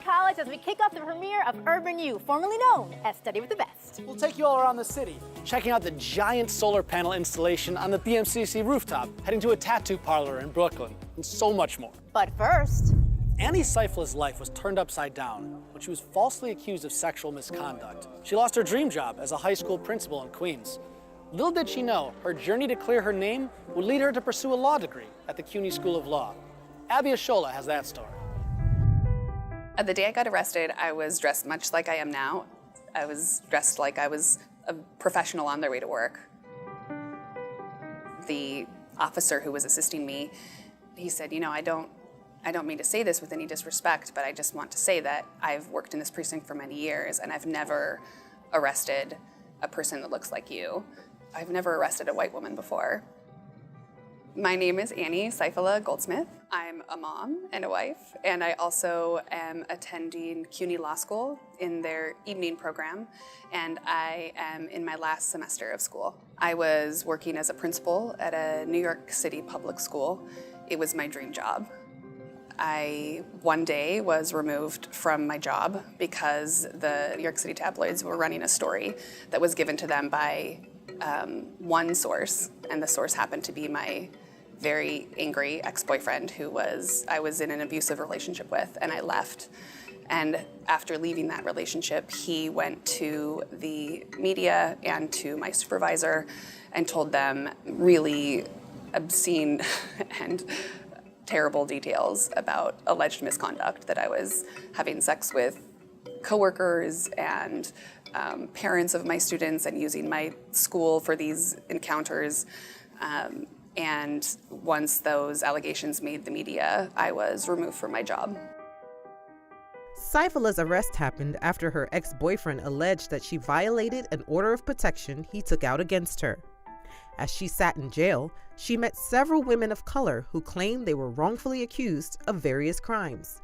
College as we kick off the premiere of Urban U, formerly known as Study with the Best. We'll take you all around the city, checking out the giant solar panel installation on the BMCC rooftop, heading to a tattoo parlor in Brooklyn, and so much more. But first, Annie Seifela's life was turned upside down when she was falsely accused of sexual misconduct. She lost her dream job as a high school principal in Queens. Little did she know, her journey to clear her name would lead her to pursue a law degree at the CUNY School of Law. Abby Ashola has that story. The day I got arrested, I was dressed much like I am now. I was dressed like I was a professional on their way to work. The officer who was assisting me, he said, you know, I don't mean to say this with any disrespect, but I just want to say that I've worked in this precinct for many years and I've never arrested a person that looks like you. I've never arrested a white woman before. My name is Annie Seifela Goldsmith. I'm a mom and a wife, and I also am attending CUNY Law School in their evening program, and I am in my last semester of school. I was working as a principal at a New York City public school. It was my dream job. I, one day, was removed from my job because the New York City tabloids were running a story that was given to them by one source, and the source happened to be my very angry ex-boyfriend I was in an abusive relationship with, and I left. And after leaving that relationship, he went to the media and to my supervisor and told them really obscene and terrible details about alleged misconduct, that I was having sex with coworkers and parents of my students and using my school for these encounters. And once those allegations made the media, I was removed from my job. Seifela's arrest happened after her ex-boyfriend alleged that she violated an order of protection he took out against her. As she sat in jail, she met several women of color who claimed they were wrongfully accused of various crimes.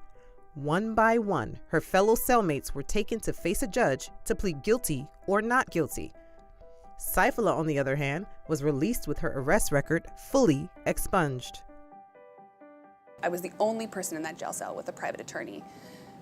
One by one, her fellow cellmates were taken to face a judge to plead guilty or not guilty. Seifela, on the other hand, was released with her arrest record fully expunged. I was the only person in that jail cell with a private attorney.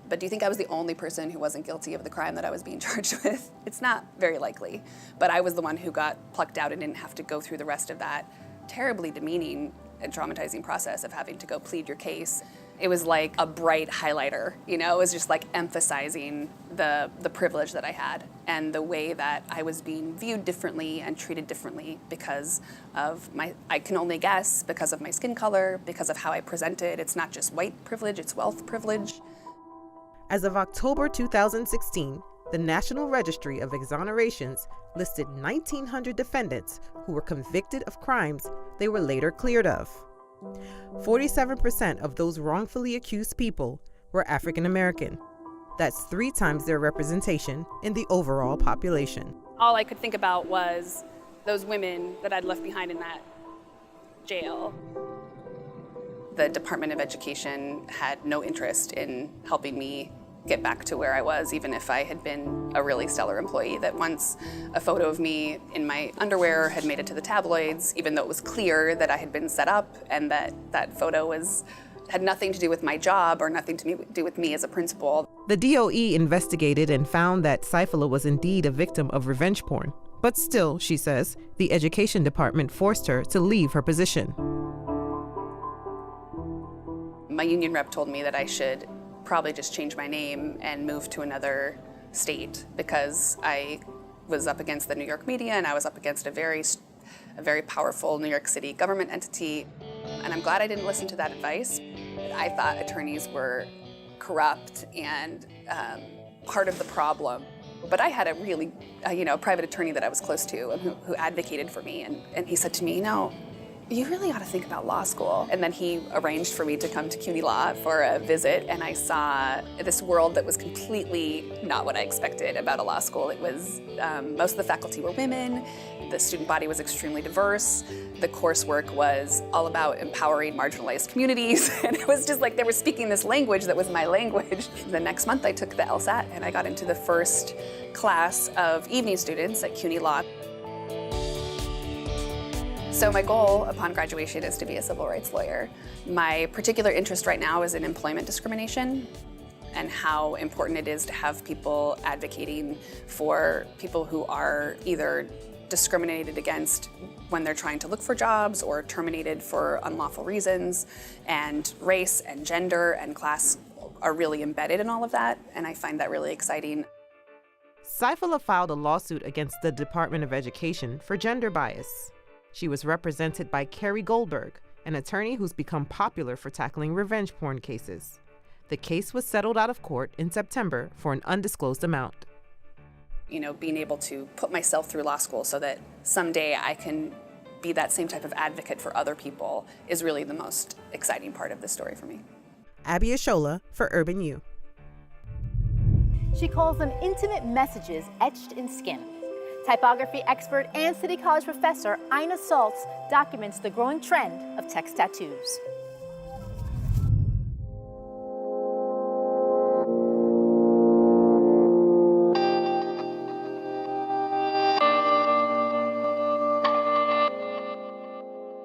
But do you think I was the only person who wasn't guilty of the crime that I was being charged with? It's not very likely. But I was the one who got plucked out and didn't have to go through the rest of that terribly demeaning and traumatizing process of having to go plead your case. It was like a bright highlighter, you know? It was just like emphasizing the privilege that I had and the way that I was being viewed differently and treated differently because of I can only guess, because of my skin color, because of how I presented. It's not just white privilege, it's wealth privilege. As of October 2016, the National Registry of Exonerations listed 1,900 defendants who were convicted of crimes they were later cleared of. 47% of those wrongfully accused people were African American. That's 3 times their representation in the overall population. All I could think about was those women that I'd left behind in that jail. The Department of Education had no interest in helping me get back to where I was, even if I had been a really stellar employee. That once a photo of me in my underwear had made it to the tabloids, even though it was clear that I had been set up and that photo had nothing to do with my job or nothing to do with me as a principal. The DOE investigated and found that Seifela was indeed a victim of revenge porn. But still, she says, the education department forced her to leave her position. My union rep told me that I should probably just change my name and move to another state because I was up against the New York media and I was up against a very powerful New York City government entity. And I'm glad I didn't listen to that advice. I thought attorneys were corrupt and part of the problem. But I had a really, private attorney that I was close to and who advocated for me. And he said to me, you really ought to think about law school. And then he arranged for me to come to CUNY Law for a visit, and I saw this world that was completely not what I expected about a law school. It was, most of the faculty were women, the student body was extremely diverse, the coursework was all about empowering marginalized communities, and it was just like they were speaking this language that was my language. The next month I took the LSAT, and I got into the first class of evening students at CUNY Law. So my goal upon graduation is to be a civil rights lawyer. My particular interest right now is in employment discrimination. and how important it is to have people advocating for people who are either discriminated against when they're trying to look for jobs or terminated for unlawful reasons. And race and gender and class are really embedded in all of that, and I find that really exciting. Saifullah filed a lawsuit against the Department of Education for gender bias. She was represented by Carrie Goldberg, an attorney who's become popular for tackling revenge porn cases. The case was settled out of court in September for an undisclosed amount. You know, being able to put myself through law school so that someday I can be that same type of advocate for other people is really the most exciting part of this story for me. Abby Ashola for Urban U. She calls them intimate messages etched in skin. Typography expert and City College professor Ina Saltz documents the growing trend of text tattoos.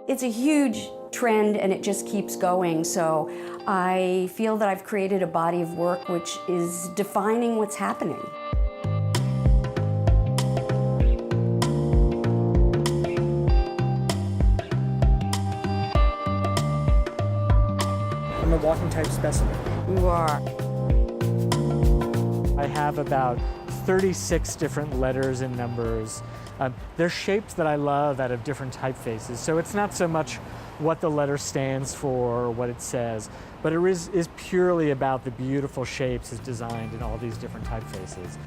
It's a huge trend and it just keeps going, so I feel that I've created a body of work which is defining what's happening. I'm a walking type specimen. You are. I have about 36 different letters and numbers. They're shapes that I love out of different typefaces, so it's not so much what the letter stands for or what it says, but it is purely about the beautiful shapes it's designed in all these different typefaces.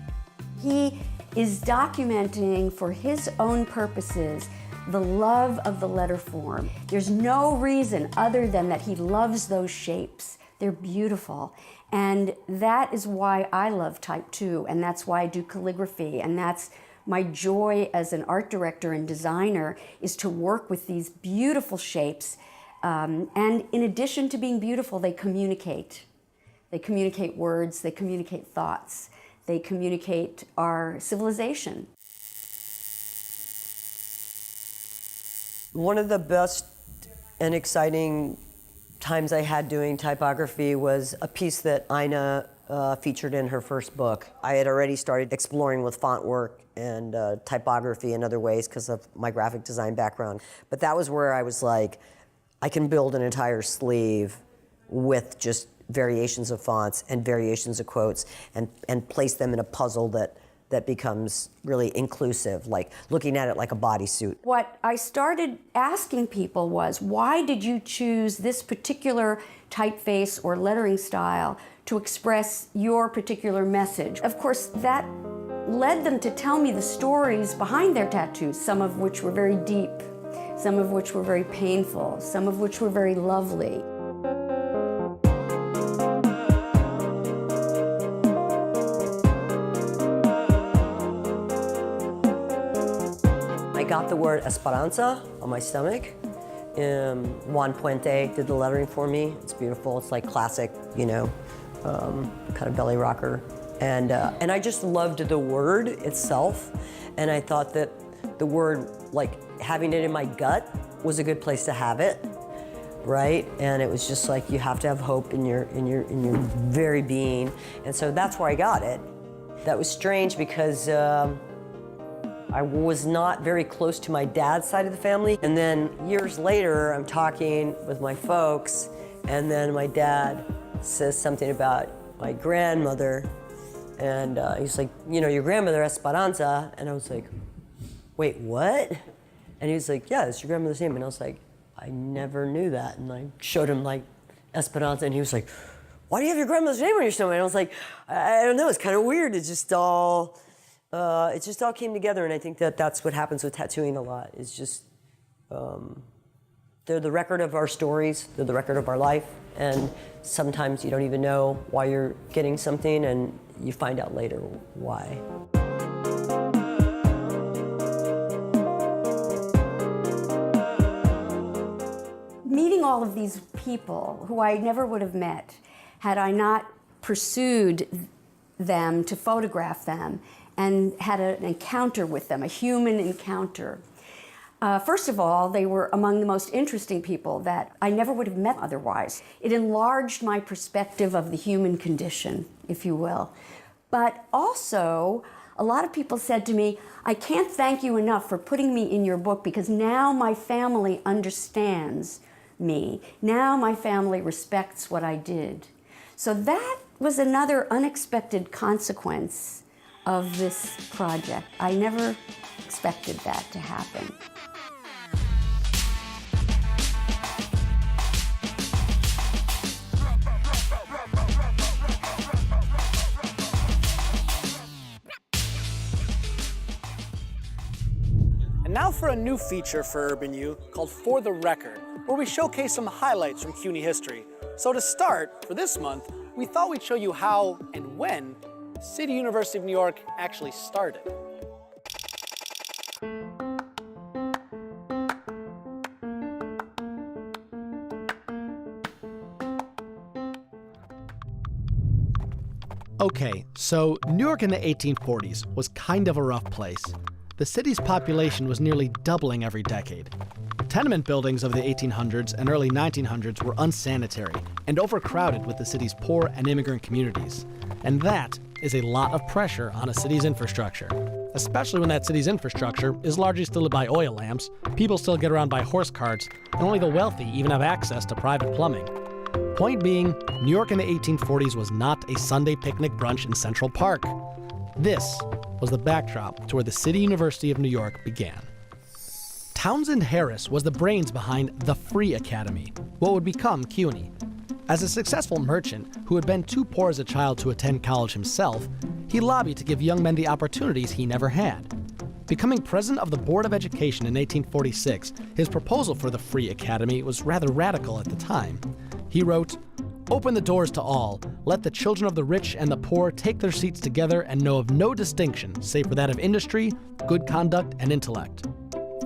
He is documenting for his own purposes the love of the letter form. There's no reason other than that he loves those shapes. They're beautiful. And that is why I love type 2, and that's why I do calligraphy, and that's my joy as an art director and designer is to work with these beautiful shapes. And in addition to being beautiful, they communicate. They communicate words, they communicate thoughts, they communicate our civilization. One of the best and exciting times I had doing typography was a piece that Ina featured in her first book. I had already started exploring with font work and typography in other ways because of my graphic design background. But that was where I was like, I can build an entire sleeve with just variations of fonts and variations of quotes and place them in a puzzle that becomes really inclusive, like looking at it like a bodysuit. What I started asking people was, why did you choose this particular typeface or lettering style to express your particular message? Of course, that led them to tell me the stories behind their tattoos, some of which were very deep, some of which were very painful, some of which were very lovely. I got the word Esperanza on my stomach. Juan Puente did the lettering for me. It's beautiful. It's like classic, you know, kind of belly rocker. And I just loved the word itself. And I thought that the word, like having it in my gut, was a good place to have it, right? And it was just like, you have to have hope in your very being. And so that's where I got it. That was strange because I was not very close to my dad's side of the family. And then years later, I'm talking with my folks, and then my dad says something about my grandmother, and he's like, you know, your grandmother, Esperanza, and I was like, wait, what? And he was like, yeah, it's your grandmother's name, and I was like, I never knew that, and I showed him like Esperanza, and he was like, why do you have your grandmother's name on your stomach? And I was like, I don't know, it's kind of weird, it just all came together, and I think that that's what happens with tattooing a lot. It's just, they're the record of our stories, they're the record of our life, and sometimes you don't even know why you're getting something, and you find out later why. Meeting all of these people who I never would have met had I not pursued them to photograph them and had an encounter with them, a human encounter. First of all, they were among the most interesting people that I never would have met otherwise. It enlarged my perspective of the human condition, if you will. But also, a lot of people said to me, I can't thank you enough for putting me in your book because now my family understands me. Now my family respects what I did. So that was another unexpected consequence of this project. I never expected that to happen. And now for a new feature for Urban U called For the Record, where we showcase some highlights from CUNY history. So to start, for this month, we thought we'd show you how and when City University of New York actually started. Okay, so New York in the 1840s was kind of a rough place. The city's population was nearly doubling every decade. Tenement buildings of the 1800s and early 1900s were unsanitary and overcrowded with the city's poor and immigrant communities. And that is a lot of pressure on a city's infrastructure, especially when that city's infrastructure is largely still lit by oil lamps, people still get around by horse carts, and only the wealthy even have access to private plumbing. Point being, New York in the 1840s was not a Sunday picnic brunch in Central Park. This was the backdrop to where the City University of New York began. Townsend Harris was the brains behind the Free Academy, what would become CUNY. As a successful merchant who had been too poor as a child to attend college himself, he lobbied to give young men the opportunities he never had. Becoming president of the Board of Education in 1846, his proposal for the Free Academy was rather radical at the time. He wrote, "Open the doors to all. Let the children of the rich and the poor take their seats together and know of no distinction save for that of industry, good conduct, and intellect."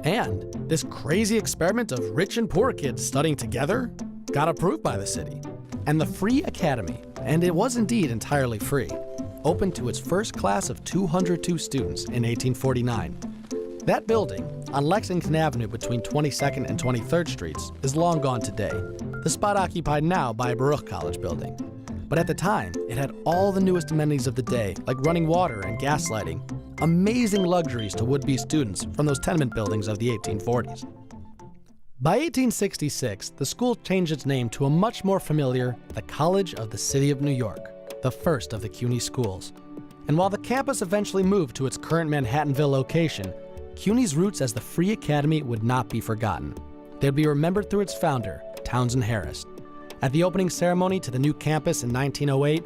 And this crazy experiment of rich and poor kids studying together got approved by the city. And the Free Academy, and it was indeed entirely free, opened to its first class of 202 students in 1849. That building, on Lexington Avenue between 22nd and 23rd Streets, is long gone today, the spot occupied now by a Borough College building. But at the time, it had all the newest amenities of the day, like running water and gas lighting, amazing luxuries to would-be students from those tenement buildings of the 1840s. By 1866, the school changed its name to a much more familiar, the College of the City of New York, the first of the CUNY schools. And while the campus eventually moved to its current Manhattanville location, CUNY's roots as the Free Academy would not be forgotten. They'd be remembered through its founder, Townsend Harris. At the opening ceremony to the new campus in 1908,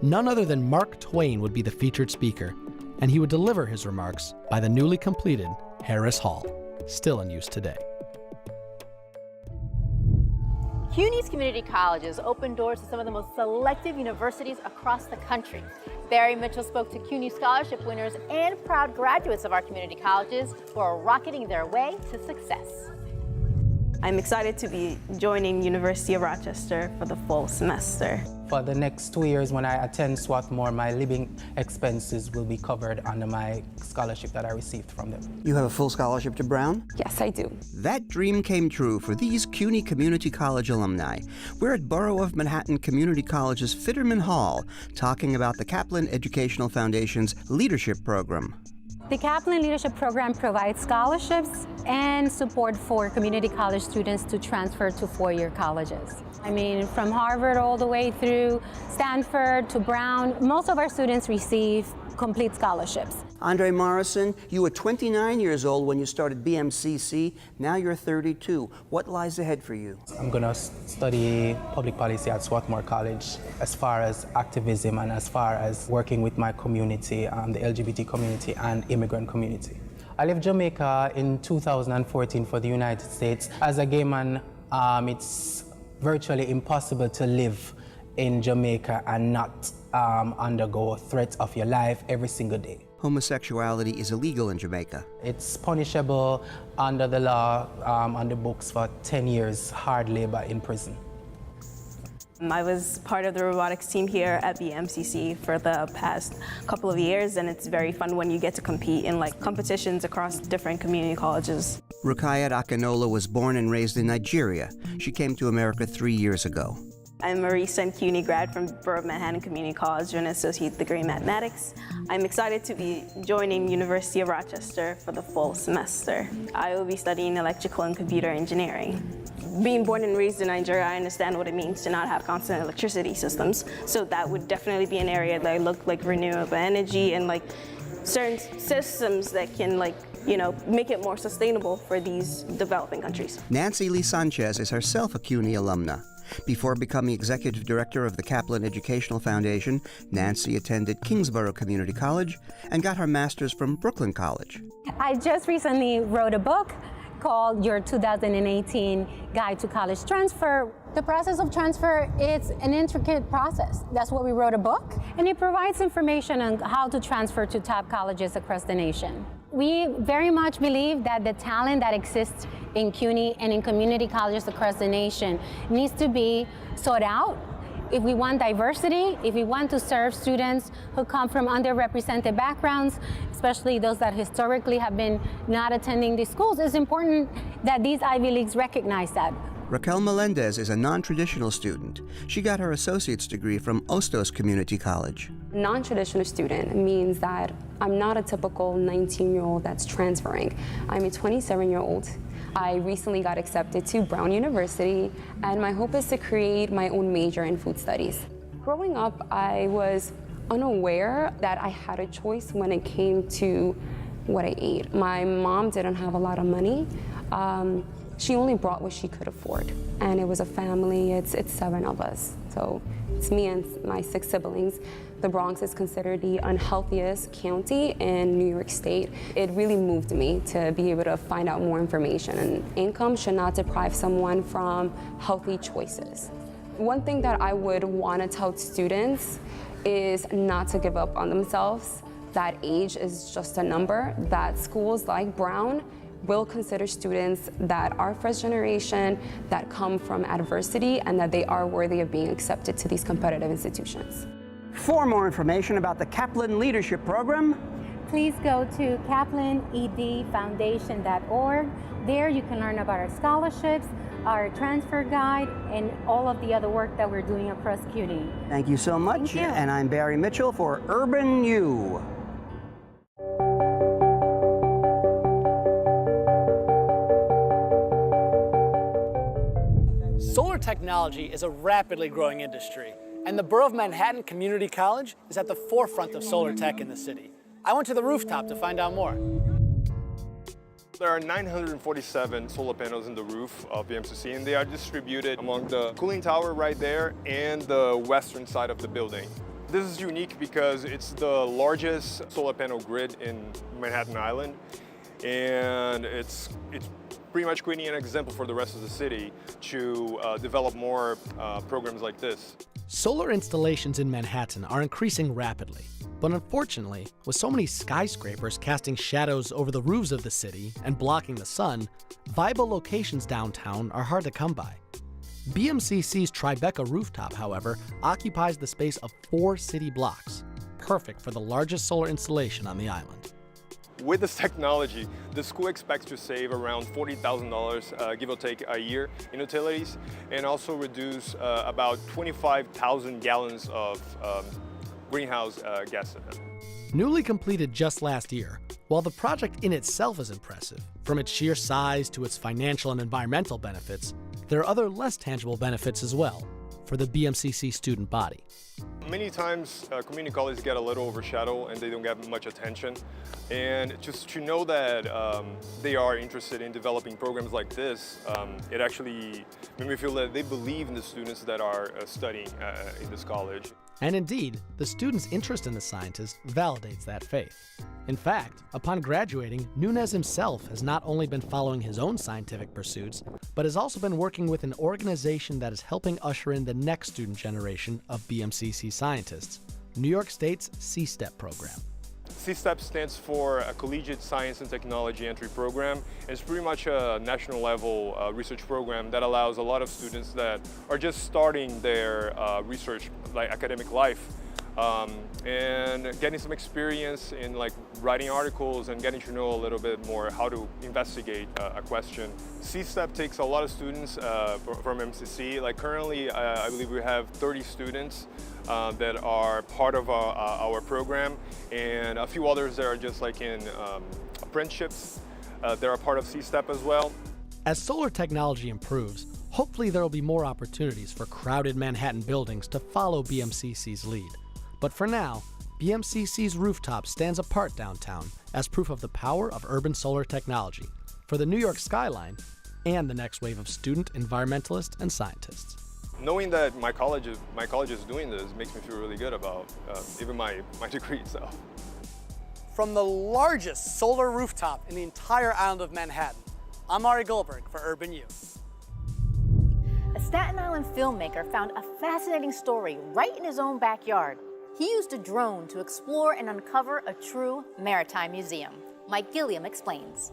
none other than Mark Twain would be the featured speaker, and he would deliver his remarks by the newly completed Harris Hall, still in use today. CUNY's community colleges open doors to some of the most selective universities across the country. Barry Mitchell spoke to CUNY scholarship winners and proud graduates of our community colleges who are rocketing their way to success. I'm excited to be joining University of Rochester for the fall semester. For the next 2 years when I attend Swarthmore, my living expenses will be covered under my scholarship that I received from them. You have a full scholarship to Brown? Yes, I do. That dream came true for these CUNY Community College alumni. We're at Borough of Manhattan Community College's Fitterman Hall, talking about the Kaplan Educational Foundation's Leadership Program. The Kaplan Leadership Program provides scholarships and support for community college students to transfer to four-year colleges. I mean, from Harvard all the way through Stanford to Brown, most of our students receive complete scholarships. Andre Morrison, you were 29 years old when you started BMCC. Now you're 32. What lies ahead for you? I'm going to study public policy at Swarthmore College as far as activism and as far as working with my community, the LGBT community and immigrant community. I left Jamaica in 2014 for the United States. As a gay man, it's virtually impossible to live in Jamaica and not undergo threats of your life every single day. Homosexuality is illegal in Jamaica. It's punishable under the law, on the books for 10 years hard labor in prison. I was part of the robotics team here at BMCC for the past couple of years, and it's very fun when you get to compete in competitions across different community colleges. Rukayat Akinola was born and raised in Nigeria. She came to America 3 years ago. I'm a recent CUNY grad from Borough of Manhattan Community College with an associate degree in mathematics. I'm excited to be joining University of Rochester for the fall semester. I will be studying electrical and computer engineering. Being born and raised in Nigeria, I understand what it means to not have constant electricity systems. So that would definitely be an area that I look like renewable energy and certain systems that can make it more sustainable for these developing countries. Nancy Lee Sanchez is herself a CUNY alumna. Before becoming executive director of the Kaplan Educational Foundation, Nancy attended Kingsborough Community College and got her master's from Brooklyn College. I just recently wrote a book called Your 2018 Guide to College Transfer. The process of transfer, it's an intricate process. That's why we wrote a book, and it provides information on how to transfer to top colleges across the nation. We very much believe that the talent that exists in CUNY and in community colleges across the nation needs to be sought out. If we want diversity, if we want to serve students who come from underrepresented backgrounds, especially those that historically have been not attending these schools, it's important that these Ivy Leagues recognize that. Raquel Melendez is a non-traditional student. She got her associate's degree from Ostos Community College. Non-traditional student means that I'm not a typical 19-year-old that's transferring. I'm a 27-year-old. I recently got accepted to Brown University, and my hope is to create my own major in food studies. Growing up, I was unaware that I had a choice when it came to what I ate. My mom didn't have a lot of money. She only brought what she could afford, and it was a family. It's 7 of us, so it's me and my 6 siblings. The Bronx is considered the unhealthiest county in New York State. It really moved me to be able to find out more information, and income should not deprive someone from healthy choices. One thing that I would want to tell students is not to give up on themselves, that age is just a number, that schools like Brown will consider students that are first generation, that come from adversity, and that they are worthy of being accepted to these competitive institutions. For more information about the Kaplan Leadership Program, please go to kaplanedfoundation.org. There you can learn about our scholarships, our transfer guide, and all of the other work that we're doing across CUNY. Thank you so much. Thank you. And I'm Barry Mitchell for Urban U. Solar technology is a rapidly growing industry, and the Borough of Manhattan Community College is at the forefront of solar tech in the city. I went to the rooftop to find out more. There are 947 solar panels in the roof of BMCC, and they are distributed among the cooling tower right there and the western side of the building. This is unique because it's the largest solar panel grid in Manhattan Island, and it's pretty much creating an example for the rest of the city to develop more programs like this. Solar installations in Manhattan are increasing rapidly, but unfortunately, with so many skyscrapers casting shadows over the roofs of the city and blocking the sun, viable locations downtown are hard to come by. BMCC's Tribeca rooftop, however, occupies the space of 4 city blocks, perfect for the largest solar installation on the island. With this technology, the school expects to save around $40,000, give or take, a year in utilities, and also reduce about 25,000 gallons of greenhouse gas. Newly completed just last year, while the project in itself is impressive, from its sheer size to its financial and environmental benefits, there are other less tangible benefits as well for the BMCC student body. Many times community colleges get a little overshadowed and they don't get much attention. And just to know that they are interested in developing programs like this, it actually made me feel that they believe in the students that are studying in this college. And indeed, the students' interest in the scientists validates that faith. In fact, upon graduating, Nunez himself has not only been following his own scientific pursuits, but has also been working with an organization that is helping usher in the next student generation of BMCC scientists, New York State's C-STEP program. CSTEP stands for a Collegiate Science and Technology Entry Program. It's pretty much a national level research program that allows a lot of students that are just starting their research, like academic life, and getting some experience in like writing articles and getting to know a little bit more how to investigate a question. CSTEP takes a lot of students from MCC. Like currently, I believe we have 30 students that are part of our program, and a few others that are just like in apprenticeships. They're a part of CSTEP as well. As solar technology improves, hopefully there will be more opportunities for crowded Manhattan buildings to follow BMCC's lead. But for now, BMCC's rooftop stands apart downtown as proof of the power of urban solar technology for the New York skyline and the next wave of student environmentalists and scientists. Knowing that my college is doing this makes me feel really good about even my degree itself. From the largest solar rooftop in the entire island of Manhattan, I'm Ari Goldberg for Urban U. A Staten Island filmmaker found a fascinating story right in his own backyard. He used a drone to explore and uncover a true maritime museum. Mike Gilliam explains.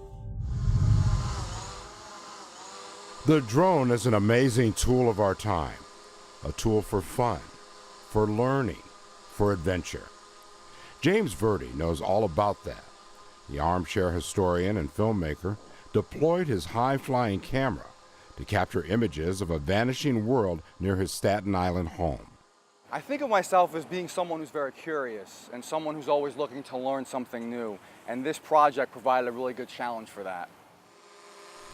The drone is an amazing tool of our time, a tool for fun, for learning, for adventure. James Verdi knows all about that. The armchair historian and filmmaker deployed his high-flying camera to capture images of a vanishing world near his Staten Island home. I think of myself as being someone who's very curious and someone who's always looking to learn something new, and this project provided a really good challenge for that.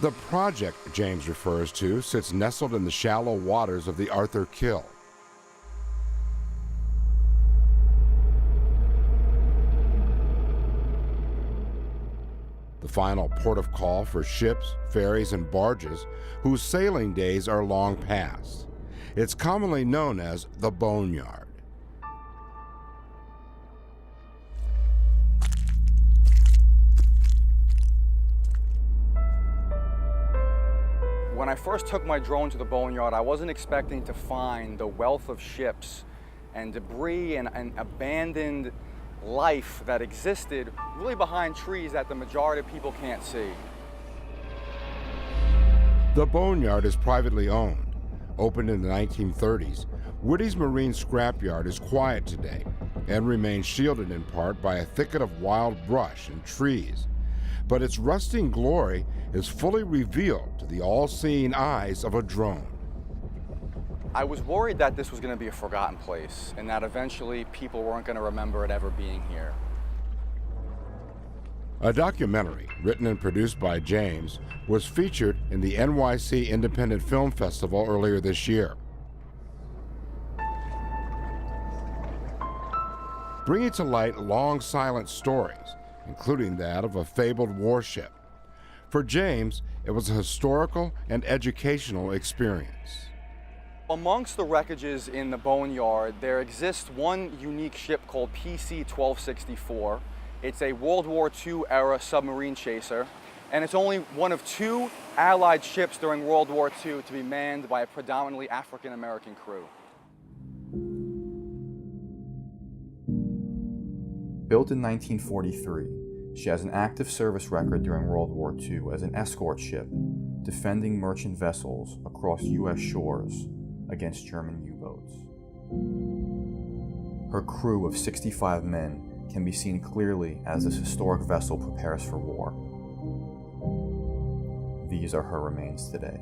The project James refers to sits nestled in the shallow waters of the Arthur Kill. The final port of call for ships, ferries, and barges whose sailing days are long past. It's commonly known as the Boneyard. When I first took my drone to the Boneyard, I wasn't expecting to find the wealth of ships and debris and abandoned life that existed really behind trees that the majority of people can't see. The Boneyard is privately owned. Opened in the 1930s, Woody's Marine Scrapyard is quiet today and remains shielded in part by a thicket of wild brush and trees. But its rusting glory is fully revealed to the all-seeing eyes of a drone. I was worried that this was going to be a forgotten place and that eventually people weren't going to remember it ever being here. A documentary, written and produced by James, was featured in the NYC Independent Film Festival earlier this year. Bringing to light long silent stories, including that of a fabled warship. For James, it was a historical and educational experience. Amongst the wreckages in the Boneyard, there exists one unique ship called PC-1264. It's a World War II era submarine chaser, and it's only one of 2 Allied ships during World War II to be manned by a predominantly African-American crew. Built in 1943, she has an active service record during World War II as an escort ship, defending merchant vessels across U.S. shores against German U-boats. Her crew of 65 men can be seen clearly as this historic vessel prepares for war. These are her remains today.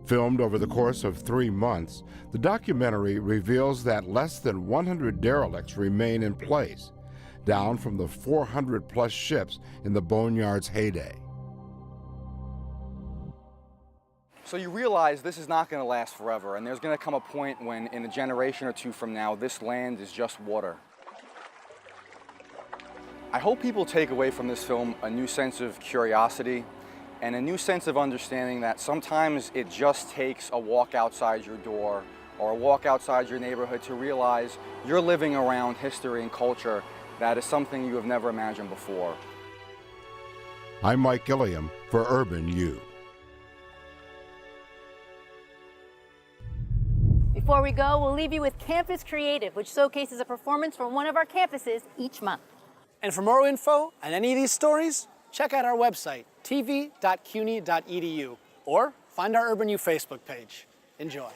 Filmed over the course of 3 months, the documentary reveals that less than 100 derelicts remain in place, down from the 400-plus ships in the Boneyard's heyday. So you realize this is not going to last forever, and there's going to come a point when, in a generation or 2 from now, this land is just water. I hope people take away from this film a new sense of curiosity and a new sense of understanding that sometimes it just takes a walk outside your door or a walk outside your neighborhood to realize you're living around history and culture that is something you have never imagined before. I'm Mike Gilliam for Urban U. Before Before we go, we'll leave you with Campus Creative, which showcases a performance from one of our campuses each month. And for more info on any of these stories, check out our website, tv.cuny.edu, or find our Urban U Facebook page. Enjoy.